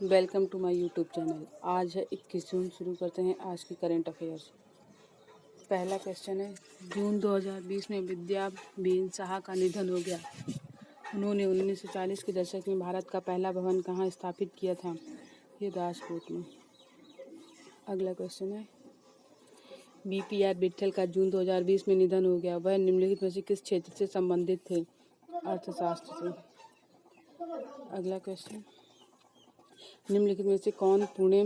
Welcome to my YouTube channel. आज है 21 जून। शुरू करते हैं आज की करंट अफेयर्स। पहला क्वेश्चन है, जून 2020 में विद्याबेन साहा का निधन हो गया। उन्होंने 1940 के दशक में भारत का पहला भवन कहाँ स्थापित किया था? ये राजकोट में। अगला क्वेश्चन है, BPR विट्ठल का जून 2020 में निधन हो गया। वह निम्नलिखित में से किस क्षेत्र से संबंधित थे? अर्थशास्त्र से। अगला क्वेश्चन, निम्नलिखित में से कौन पुणे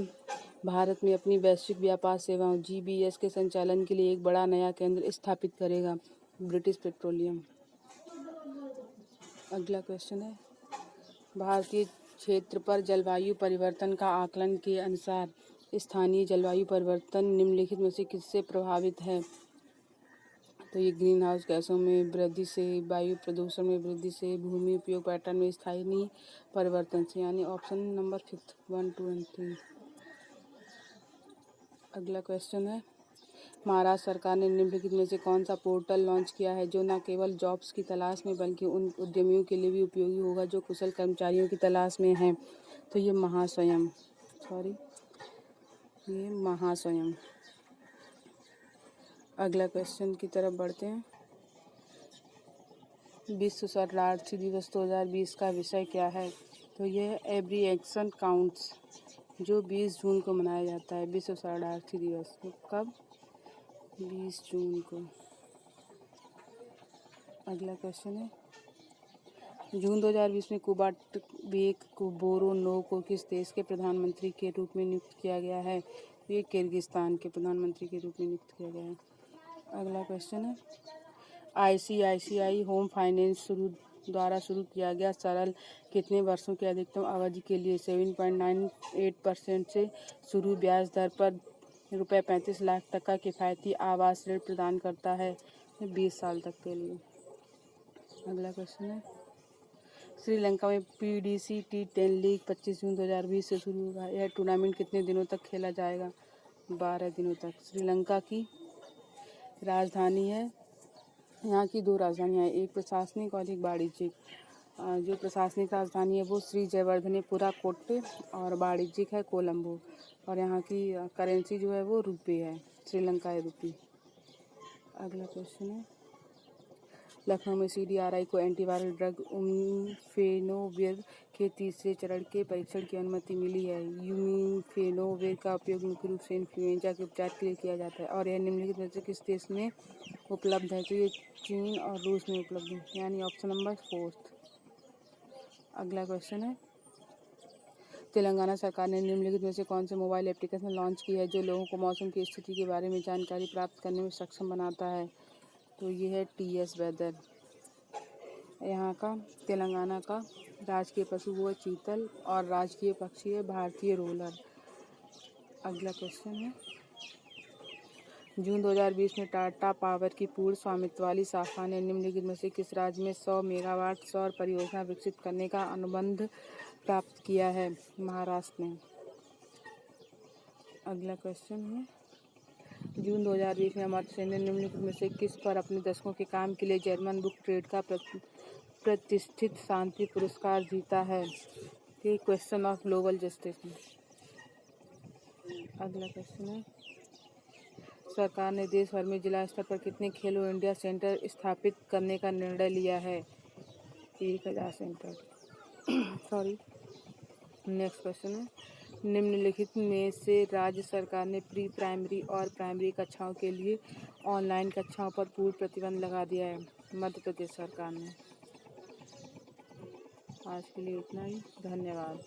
भारत में अपनी वैश्विक व्यापार सेवाओं GBS के संचालन के लिए एक बड़ा नया केंद्र स्थापित करेगा? British petroleum. अगला क्वेश्चन है, भारतीय क्षेत्र पर जलवायु परिवर्तन का आकलन के अनुसार स्थानीय जलवायु परिवर्तन निम्नलिखित में से किससे प्रभावित है? तो ये ग्रीन हाउस गैसों में वृद्धि से, वायु प्रदूषण में वृद्धि से, भूमि उपयोग पैटर्न में स्थानीय परिवर्तन से, यानी ऑप्शन नंबर 5, 1, 2 और 3। अगला क्वेश्चन है, महाराष्ट्र सरकार ने निम्नलिखित में से कौन सा पोर्टल लॉन्च किया है जो न केवल जॉब्स की तलाश में बल्कि उन उद्यमियों के लिए भी उपयोगी होगा जो कुशल कर्मचारियों की तलाश में हैं? तो ये महास्वयं। अगला क्वेश्चन की तरफ बढ़ते हैं। विश्व शरणार्थी दिवस 2020 का विषय क्या है? तो यह एवरी एक्शन काउंट्स, जो 20 जून को मनाया जाता है। विश्व शरणार्थी दिवस कब? 20 जून को। अगला क्वेश्चन है, जून 2020 में कुबाटबेक बोरोनोव को किस देश के प्रधानमंत्री के रूप में नियुक्त किया गया है? ये किर्गिस्तान के प्रधानमंत्री के रूप में नियुक्त किया गया है। अगला क्वेश्चन है, ICICI होम फाइनेंस द्वारा शुरू किया गया सरल कितने वर्षों की अधिकतम अवधि के लिए 7.98% से शुरू ब्याज दर पर रुपये 35 लाख तक का किफ़ायती आवास ऋण प्रदान करता है? 20 साल तक के लिए। अगला क्वेश्चन है, श्रीलंका में PDC T10 लीग 25 जून 2020 से शुरू होगा। यह टूर्नामेंट कितने दिनों तक खेला जाएगा? 12 दिनों तक। श्रीलंका की राजधानी है, यहाँ की 2 राजधानियाँ हैं, एक प्रशासनिक और एक वाणिज्यिक। जो प्रशासनिक राजधानी है वो श्री जयवर्धनेपुरा कोट्टे और वाणिज्यिक है कोलंबो। और यहाँ की करेंसी जो है वो रुपये है, श्रीलंका है रुपये। अगला क्वेश्चन है, लखनऊ में CDRI को एंटीवायरल ड्रग उम्फेनोविर के तीसरे चरण के परीक्षण की अनुमति मिली है। उम्फेनोविर का उपयोग मुख्य रूप से इन्फ्लुएंजा के उपचार के लिए किया जाता है और यह निम्नलिखित में से किस देश में उपलब्ध है? तो ये चीन और रूस में उपलब्ध है, यानी ऑप्शन नंबर 4। अगला क्वेश्चन है, तेलंगाना सरकार ने निम्नलिखित में से कौन से मोबाइल एप्लीकेशन लॉन्च की है जो लोगों को मौसम की स्थिति के बारे में जानकारी प्राप्त करने में सक्षम बनाता है? तो ये है TS वेदर। यहाँ का तेलंगाना का राजकीय पशु वो है चीतल और राजकीय पक्षी है भारतीय रोलर। अगला क्वेश्चन है, जून 2020 में टाटा पावर की पूर्ण स्वामित्व वाली शाखा ने निम्नलिखित में से किस राज्य में 100 मेगावाट सौर परियोजना विकसित करने का अनुबंध प्राप्त किया है? महाराष्ट्र में। अगला क्वेश्चन है, जून 2020 में अमर्त्य सेन ने निम्नलिखित में से किस पर अपने दशकों के काम के लिए जर्मन बुक ट्रेड का प्रतिष्ठित शांति पुरस्कार जीता है? ये क्वेश्चन ऑफ ग्लोबल जस्टिस। अगला क्वेश्चन है, सरकार ने देश भर में जिला स्तर पर कितने खेलो इंडिया सेंटर स्थापित करने का निर्णय लिया है? 1000 सेंटर। नेक्स्ट क्वेश्चन है, निम्नलिखित में से राज्य सरकार ने प्री प्राइमरी और प्राइमरी कक्षाओं के लिए ऑनलाइन कक्षाओं पर पूर्ण प्रतिबंध लगा दिया है? मध्य प्रदेश सरकार ने। आज के लिए इतना ही, धन्यवाद।